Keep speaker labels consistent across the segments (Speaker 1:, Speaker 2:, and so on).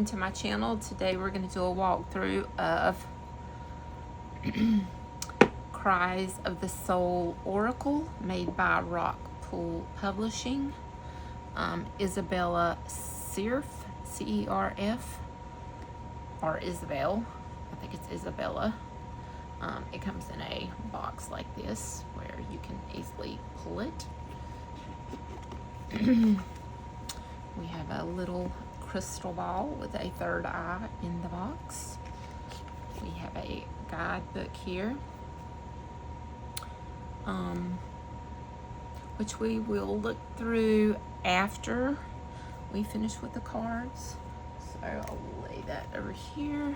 Speaker 1: welcome to my channel. Today we're going to do a walkthrough of Cries of the Soul Oracle, made by Rockpool Publishing. Isabella Cerf, C-E-R-F, or Isabel. I think it's Isabella. It comes in a box like this where you can easily pull it. We have a little crystal ball with a third eye in the box. We have a guidebook here, which we will look through after we finish with the cards. So I'll lay that over here.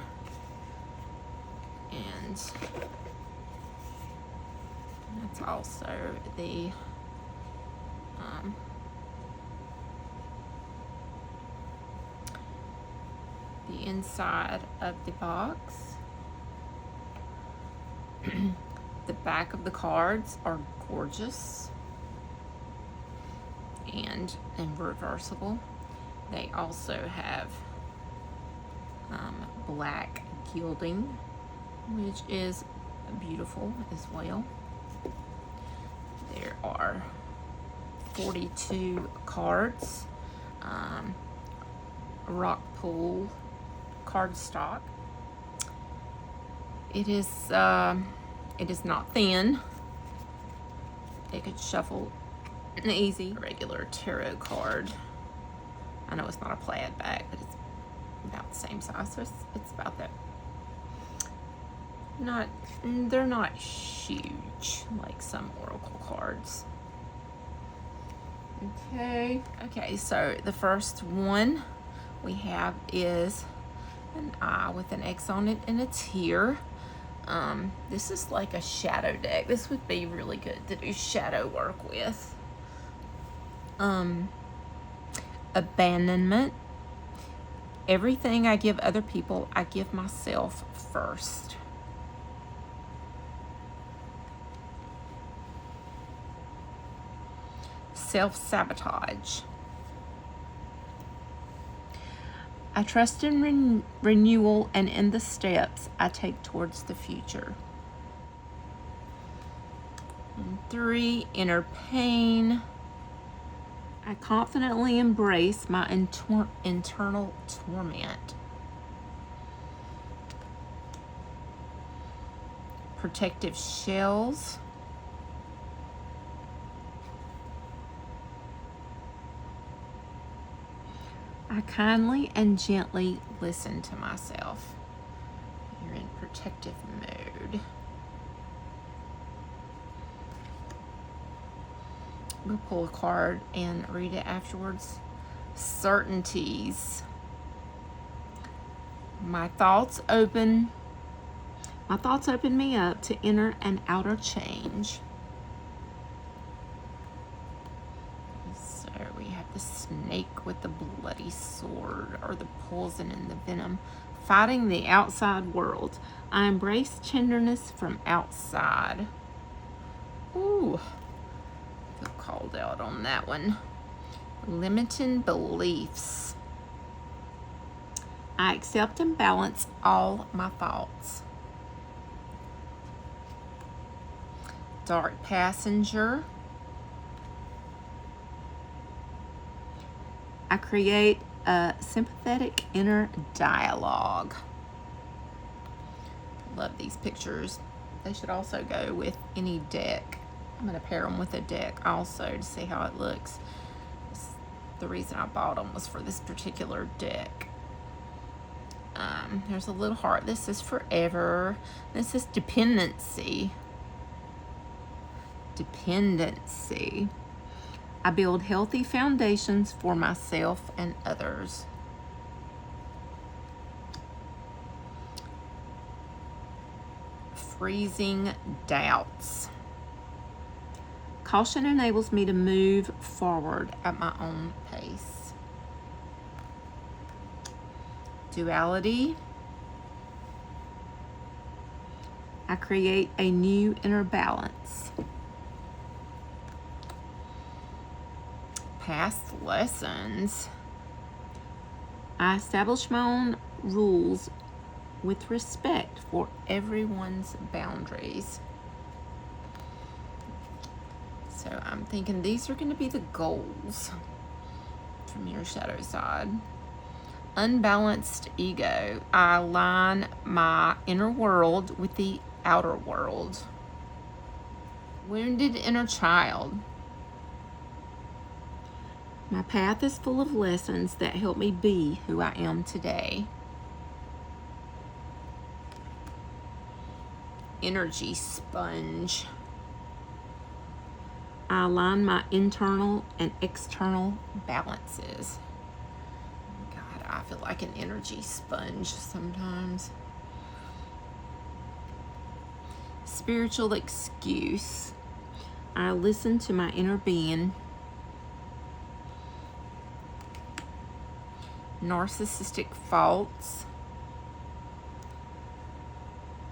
Speaker 1: And that's also the inside of the box. The back of the cards are gorgeous and reversible. They also have black gilding, which is beautiful as well. There are 42 cards, Rockpool cardstock. It is not thin. It could shuffle easy. A regular tarot card. I know it's not a plaid bag, but it's about the same size, so it's about that. They're not huge like some oracle cards. Okay, so the first one we have is an eye with an X on it and a tear. This is like a shadow deck. This would be really good to do shadow work with. Abandonment. Everything I give other people, I give myself first. Self-sabotage. I trust in renewal and in the steps I take towards the future. And 3, inner pain. I confidently embrace my internal torment. Protective shells. I kindly and gently listen to myself. You're in protective mode. We'll pull a card and read it afterwards. Certainties. My thoughts open me up to inner and outer change. So we have the snake with the bloody sword, or the poison and the venom, fighting the outside world. I embrace tenderness from outside. Ooh, feel called out on that one. Limiting beliefs. I accept and balance all my thoughts. Dark passenger. I create a sympathetic inner dialogue. Love these pictures. They should also go with any deck. I'm going to pair them with a deck also to see how it looks. The reason I bought them was for this particular deck. There's a little heart. This is forever. This is dependency. Dependency. I build healthy foundations for myself and others. Freezing doubts. Caution enables me to move forward at my own pace. Duality. I create a new inner balance. Past lessons. I establish my own rules with respect for everyone's boundaries. So I'm thinking these are going to be the goals from your shadow side. Unbalanced ego. I align my inner world with the outer world. Wounded inner child. My path is full of lessons that help me be who I am today. Energy sponge. I align my internal and external balances. God, I feel like an energy sponge sometimes. Spiritual excuse. I listen to my inner being. Narcissistic faults.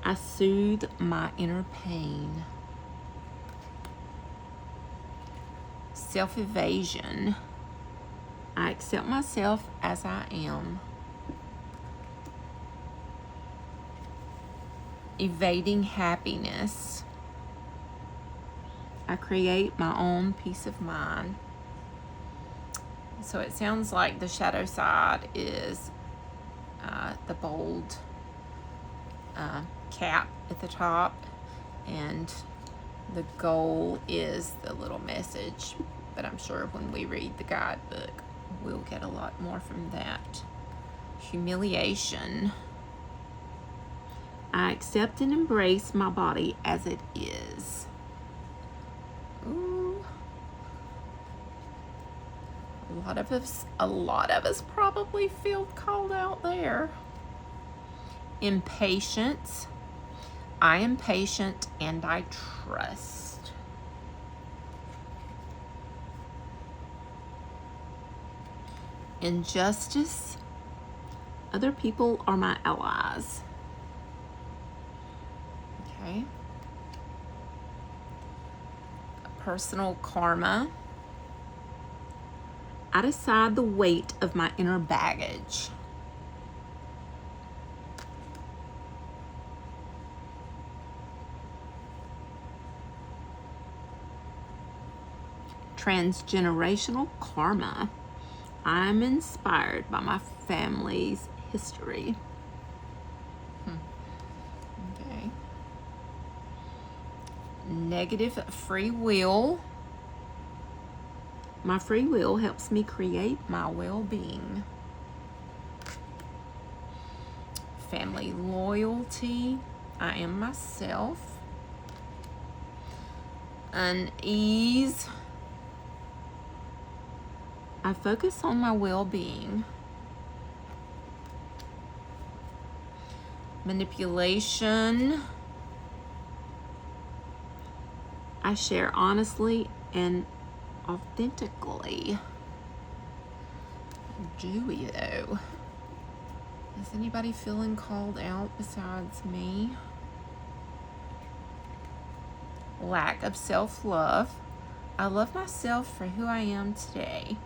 Speaker 1: I soothe my inner pain. Self-evasion. I accept myself as I am. Evading happiness. I create my own peace of mind. So it sounds like the shadow side is the bold cap at the top, and the goal is the little message. But I'm sure when we read the guidebook, we'll get a lot more from that. Humiliation. I accept and embrace my body as it is. Ooh. A lot of us probably feel called out there. Impatience. I am patient and I trust. Injustice. Other people are my allies. Okay. Personal karma. I decide the weight of my inner baggage. Transgenerational karma. I'm inspired by my family's history. Okay. Negative free will. My free will helps me create my well-being. Family loyalty. I am myself. Unease. I focus on my well-being. Manipulation. I share honestly and authentically. Do we though? Is anybody feeling called out besides me? Lack of self-love. I love myself for who I am today.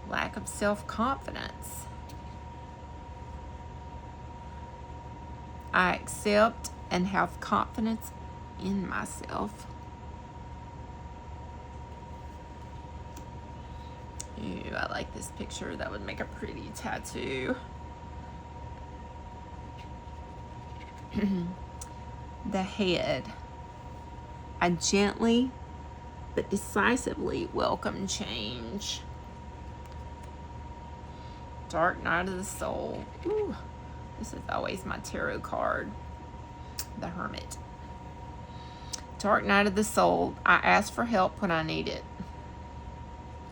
Speaker 1: Lack of self-confidence. I accept and have confidence in myself. Ooh, I like this picture. That would make a pretty tattoo. The head. I gently but decisively welcome change. Dark night of the soul. Ooh, this is always my tarot card. The Hermit. Dark night of the soul. I ask for help when I need it.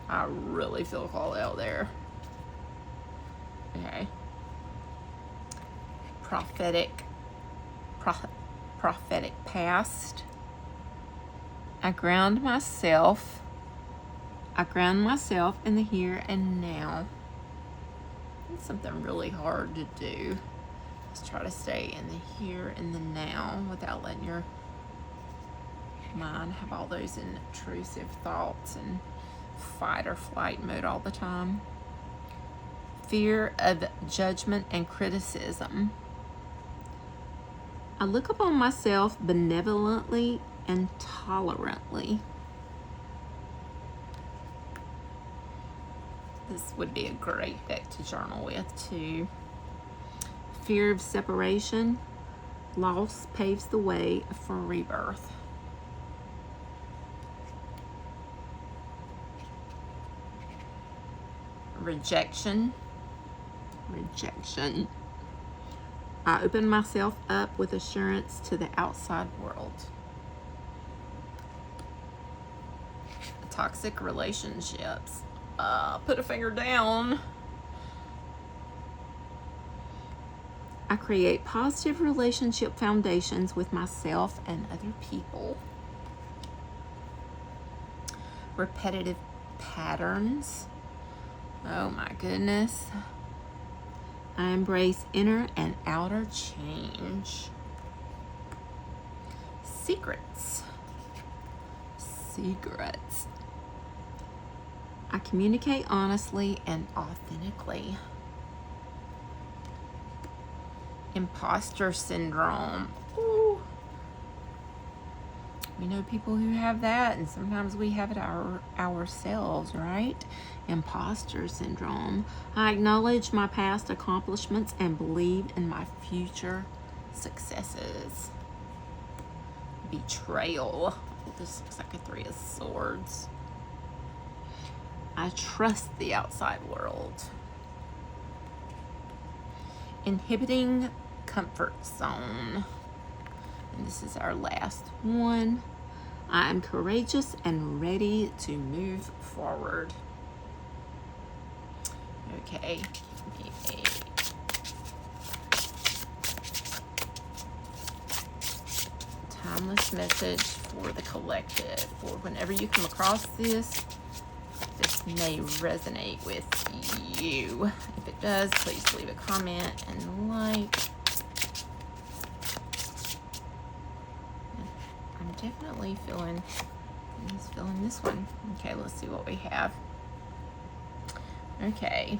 Speaker 1: I really feel called out there. Okay. Prophetic past. I ground myself in the here and now. It's something really hard to do. Just try to stay in the here and the now without letting your mind have all those intrusive thoughts and fight or flight mode all the time. Fear of judgment and criticism. I look upon myself benevolently and tolerantly. This would be a great deck to journal with too. Fear of separation. Loss paves the way for rebirth. Rejection. Rejection. I open myself up with assurance to the outside world. Toxic relationships. Put a finger down. I create positive relationship foundations with myself and other people. Repetitive patterns. Oh my goodness. I embrace inner and outer change. Secrets. Secrets. I communicate honestly and authentically. Imposter syndrome. Ooh. We know people who have that, and sometimes we have it ourselves, right? Imposter syndrome. I acknowledge my past accomplishments and believe in my future successes. Betrayal. This looks like a 3 of Swords. I trust the outside world. Inhibiting comfort zone. And this is our last one. I am courageous and ready to move forward. Okay. Timeless message for the collective. For whenever you come across this, this may resonate with you. If it does, please leave a comment and like. I'm definitely feeling this one. Okay, let's see what we have. Okay.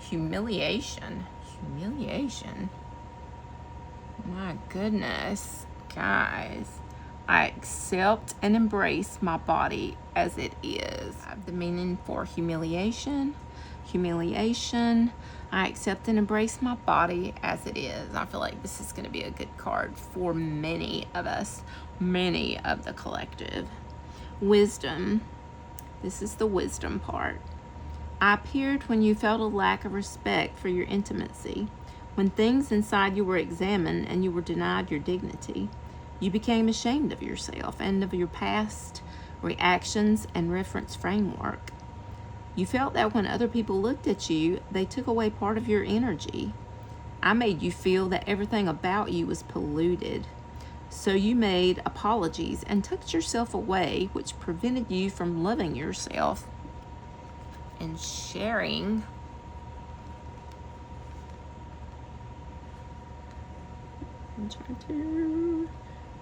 Speaker 1: Humiliation. Humiliation. My goodness, guys. I accept and embrace my body as it is. I have the meaning for humiliation. Humiliation. I accept and embrace my body as it is. I feel like this is going to be a good card for many of us, many of the collective. Wisdom. This is the wisdom part. I appeared when you felt a lack of respect for your intimacy, when things inside you were examined and you were denied your dignity. You became ashamed of yourself and of your past reactions and reference framework. You felt that when other people looked at you, they took away part of your energy. I made you feel that everything about you was polluted. So you made apologies and tucked yourself away, which prevented you from loving yourself and sharing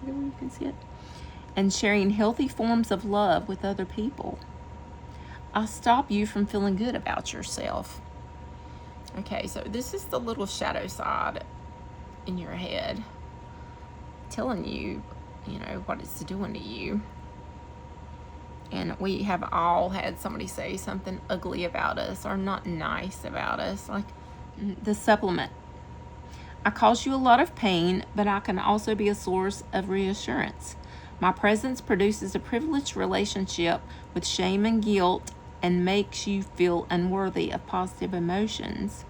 Speaker 1: you can see it, and sharing healthy forms of love with other people. I'll stop you from feeling good about yourself. Okay, so this is the little shadow side in your head telling you, you know, what it's doing to you. And we have all had somebody say something ugly about us or not nice about us, like the supplement. I cause you a lot of pain, but I can also be a source of reassurance. My presence produces a privileged relationship with shame and guilt and makes you feel unworthy of positive emotions.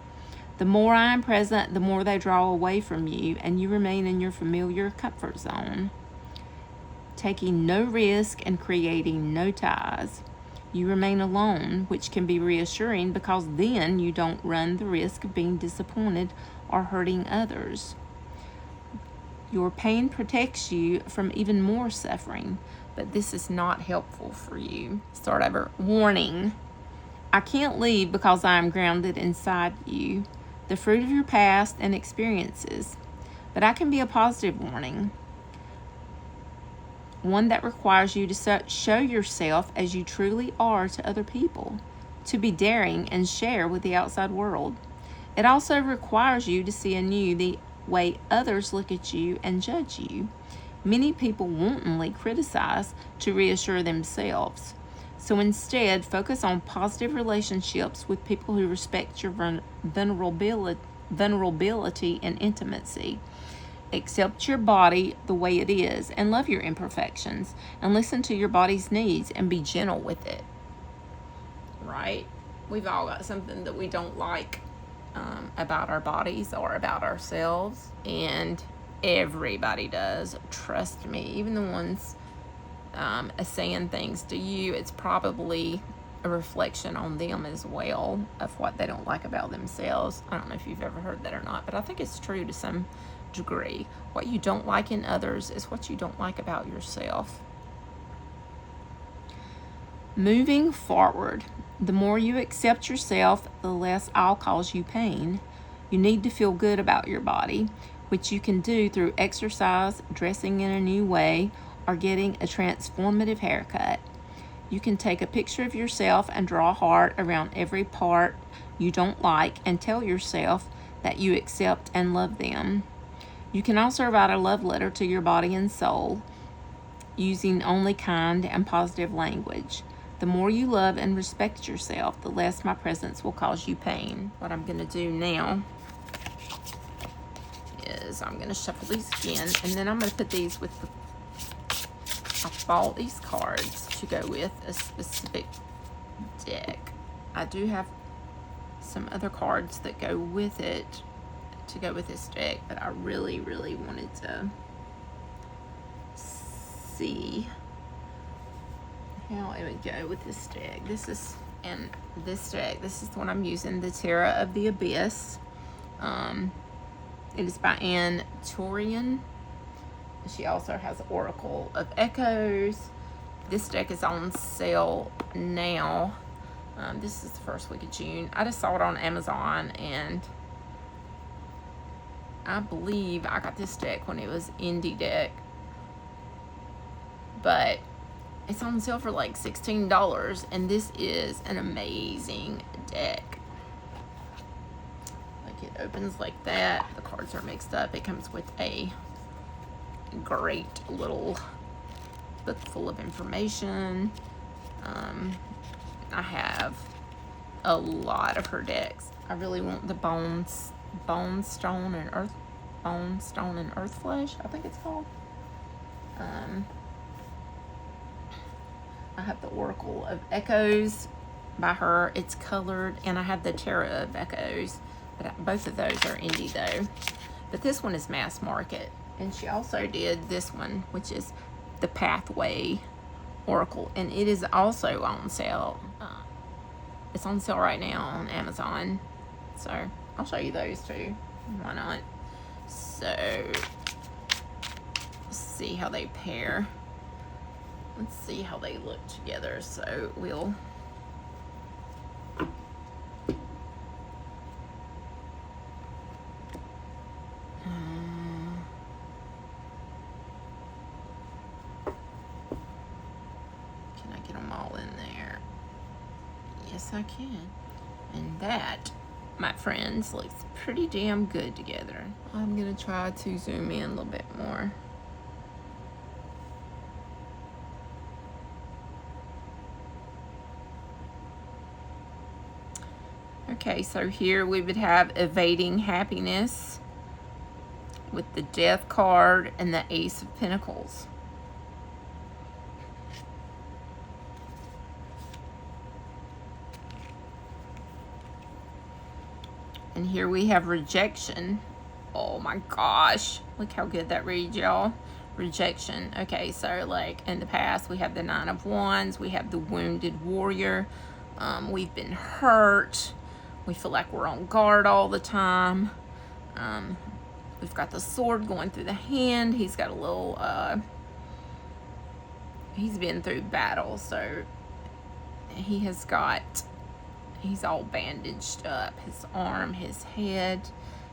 Speaker 1: The more I am present, the more they draw away from you, and you remain in your familiar comfort zone, taking no risk and creating no ties. You remain alone, which can be reassuring because then you don't run the risk of being disappointed or hurting others. Your pain protects you from even more suffering, but this is not helpful for you. Start over. Warning. I can't leave because I am grounded inside you, the fruit of your past and experiences, but I can be a positive warning. one that requires you to show yourself as you truly are to other people, to be daring and share with the outside world. It also requires you to see anew the way others look at you and judge you. Many people wantonly criticize to reassure themselves. So instead, focus on positive relationships with people who respect your vulnerability and intimacy. Accept your body the way it is and love your imperfections and listen to your body's needs and be gentle with it. Right? We've all got something that we don't like about our bodies or about ourselves, and everybody does. Trust me. Even the ones saying things to you, it's probably a reflection on them as well of what they don't like about themselves. I don't know if you've ever heard that or not, but I think it's true to some degree. What you don't like in others is what you don't like about yourself. Moving forward, the more you accept yourself, the less I'll cause you pain. You need to feel good about your body, which you can do through exercise, dressing in a new way, or getting a transformative haircut. You can take a picture of yourself and draw a heart around every part you don't like and tell yourself that you accept and love them. You can also write a love letter to your body and soul using only kind and positive language. The more you love and respect yourself, the less my presence will cause you pain. What I'm going to do now is I'm going to shuffle these again, and then I'm going to put these with the... I bought these cards to go with a specific deck. I do have some other cards that go with it to go with this deck, but I really, really wanted to see how it would go with this deck. This is the one I'm using, the Terror of the Abyss. It is by Anne Torian. She also has Oracle of Echoes. This deck is on sale now. This is the first week of June. I just saw it on Amazon, and I believe I got this deck when it was indie deck. But it's on sale for like $16, and this is an amazing deck. Like, it opens like that. The cards are mixed up. It comes with a great little book full of information. I have a lot of her decks. I really want the Bone, Stone, and Earth Flesh, I think it's called. I have the Oracle of Echoes by her. It's colored, and I have the Terror of Echoes, but both of those are indie though. But this one is mass market. And she also did this one, which is the Pathway Oracle, and it is also on sale. It's on sale right now on Amazon, so I'll show you those too. Why not? So let's see how they pair. Let's see how they look together. So we'll I can. And that, my friends, looks pretty damn good together. I'm gonna try to zoom in a little bit more. Okay, so here we would have Evading Happiness with the Death card and the Ace of Pentacles. And here we have Rejection. Oh my gosh. Look how good that reads, y'all. Rejection. Okay, so like in the past, we have the Nine of Wands. We have the Wounded Warrior. We've been hurt. We feel like we're on guard all the time. We've got the Sword going through the hand. He's got a little, he's been through battle, so he's all bandaged up, his arm, his head.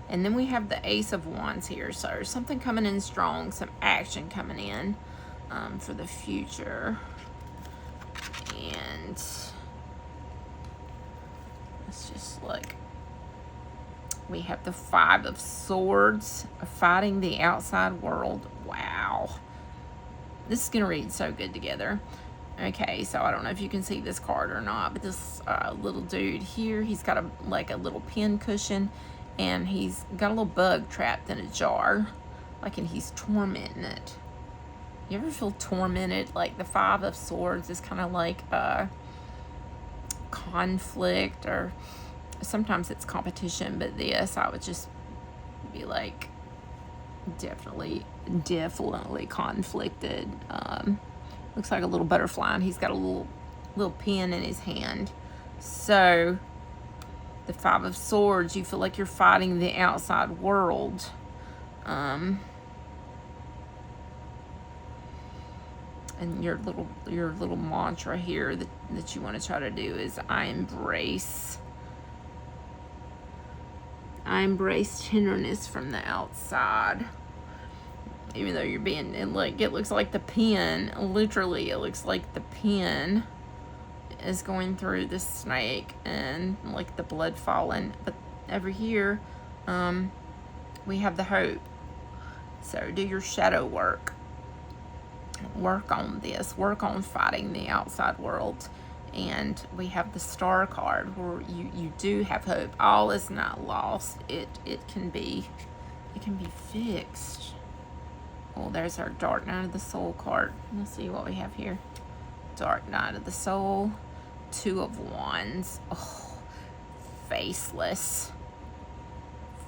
Speaker 1: And then we have the Ace of Wands here, so something coming in strong, some action coming in. for the future. And let's just look. We have the Five of Swords, fighting the outside world. Wow. This is going to read so good together. Okay, so I don't know if you can see this card or not, but this little dude here, he's got a little pin cushion, and he's got a little bug trapped in a jar, and he's tormenting it. You ever feel tormented? Like the Five of Swords is kind of like conflict, or sometimes it's competition, but this, I would just be like definitely conflicted. Looks like a little butterfly, and he's got a little pin in his hand. So the Five of Swords, you feel like you're fighting the outside world. And your little mantra here that you want to try to do is I embrace tenderness from the outside. Even though you're being, it looks like the pen, literally, it looks like the pen is going through the snake and like the blood falling. But over here, we have the hope. So do your shadow work. Work on this. Work on fighting the outside world. And we have the Star card where you do have hope. All is not lost. It can be fixed. Well, there's our Dark Night of the Soul card. Let's see what we have here. Dark Night of the Soul. Two of Wands. Oh, faceless.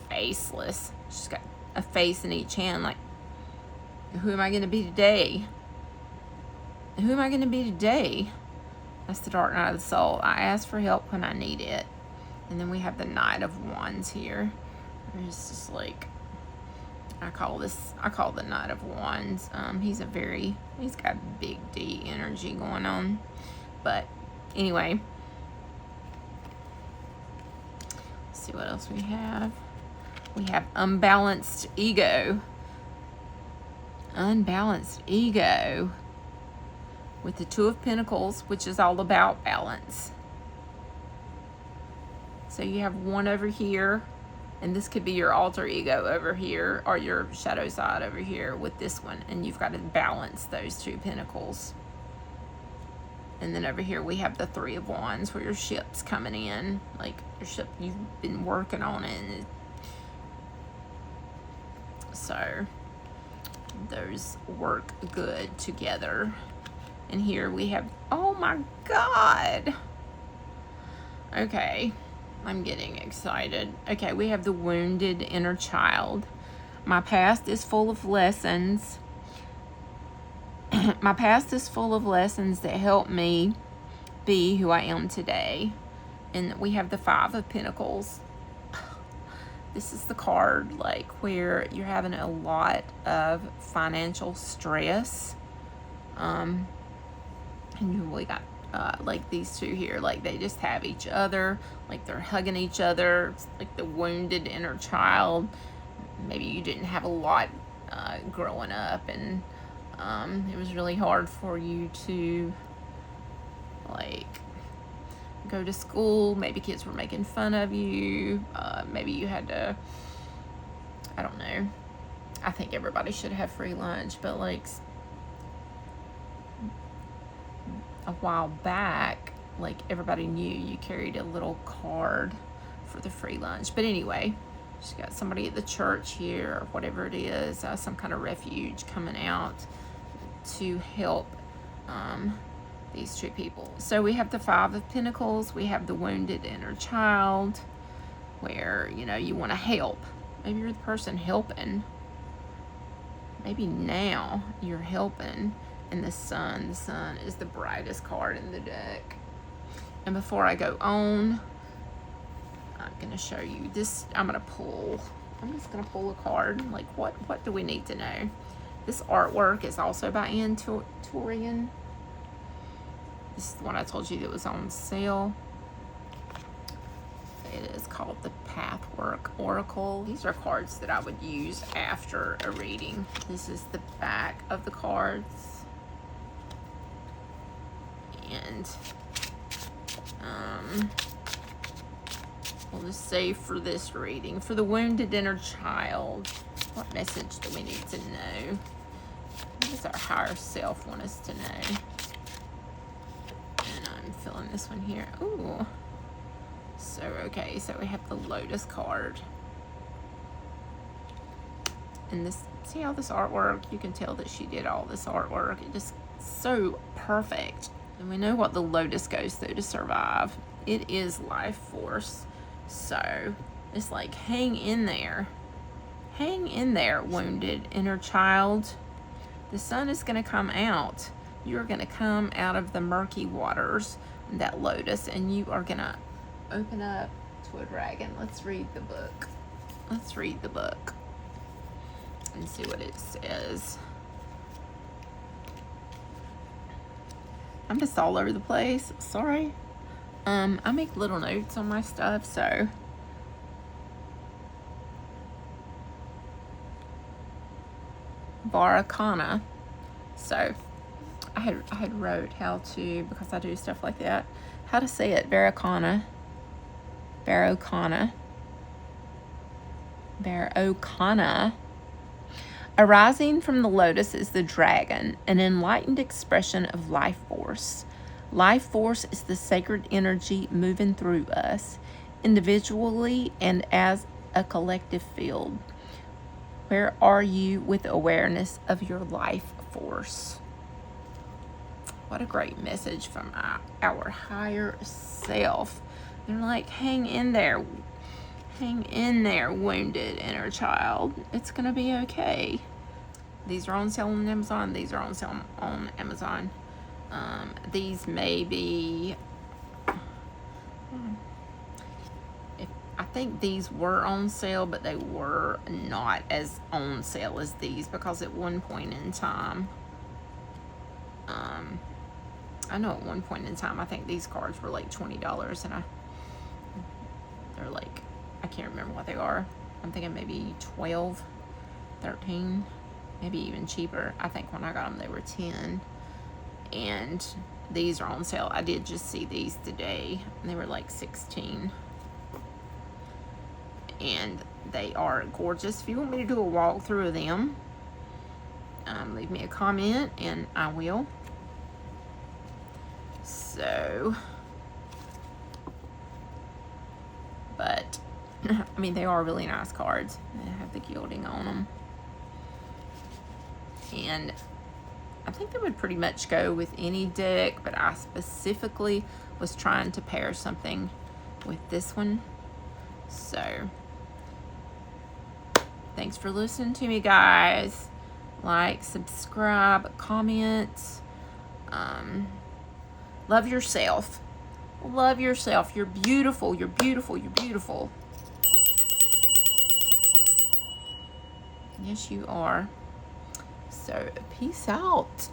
Speaker 1: She's got a face in each hand. Like, who am I going to be today? Who am I going to be today? That's the Dark Night of the Soul. I ask for help when I need it. And then we have the Knight of Wands here. It's just like, I call the Knight of Wands. He's got big D energy going on. But anyway, let's see what else we have. We have unbalanced ego. Unbalanced ego with the Two of Pentacles, which is all about balance. So you have one over here, and this could be your alter ego over here, or your shadow side over here with this one, and you've got to balance those two pentacles. And then over here we have the Three of Wands, where your ship's coming in, like your ship, you've been working on it, and so those work good together. And here we have, oh my God. Okay, I'm getting excited. Okay, we have the wounded inner child. My past is full of lessons. My past is full of lessons that help me be who I am today. And we have the Five of Pentacles. This is the card like where you're having a lot of financial stress. And you really got like these two here, like they just have each other, like they're hugging each other. It's like the wounded inner child. Maybe you didn't have a lot growing up, and it was really hard for you to like go to school. Maybe kids were making fun of you. Maybe you had to, I don't know. I think everybody should have free lunch, but like a while back, like everybody knew you carried a little card for the free lunch. But anyway, she's got somebody at the church here, or whatever it is, some kind of refuge coming out to help these two people. So we have the Five of Pentacles. We have the wounded inner child, where, you know, you want to help. Maybe you're the person helping. Maybe now you're helping. And the Sun is the brightest card in the deck. And before I go on, I'm going to show you this. I'm just going to pull a card. Like, what do we need to know? This artwork is also by Anne Torian. This is the one I told you that was on sale. It is called the Pathwork Oracle. These are cards that I would use after a reading. This is the back of the cards. And we'll just say for this reading, for the wounded inner child, what message do we need to know? What does our higher self want us to know? And I'm filling this one here. Ooh. So, okay, so we have the Lotus card. And this, see all this artwork? You can tell that she did all this artwork. It just so perfect. And we know what the Lotus goes through to survive. It is life force. So it's like, hang in there. Hang in there, wounded inner child. The sun is going to come out. You're going to come out of the murky waters, that Lotus, and you are going to open up to a dragon. Let's read the book. Let's read the book and see what it says. I'm just all over the place. Sorry. I make little notes on my stuff, so Varakana. So I had wrote how to, because I do stuff like that, how to say it. Varakana. Varakana. Varakana. Arising from the lotus is the dragon, an enlightened expression of life force. Life force is the sacred energy moving through us, individually and as a collective field. Where are you with awareness of your life force? What a great message from our higher self. They're like, hang in there. Hang in there, wounded inner child. It's going to be okay. These are on sale on Amazon. These are on sale on Amazon. These may be... I think these were on sale, but they were not as on sale as these, because at one point in time... I know at one point in time, I think these cards were like $20, and they're like... I can't remember what they are. I'm thinking maybe 12, 13, maybe even cheaper. I think when I got them, they were 10. And these are on sale. I did just see these today, and they were like 16. And they are gorgeous. If you want me to do a walkthrough of them, leave me a comment, and I will. So, but... I mean, they are really nice cards. They have the gilding on them. And I think they would pretty much go with any deck, but I specifically was trying to pair something with this one. So, thanks for listening to me, guys. Like, subscribe, comment. Love yourself. Love yourself. You're beautiful. You're beautiful. You're beautiful. Yes, you are. So, peace out.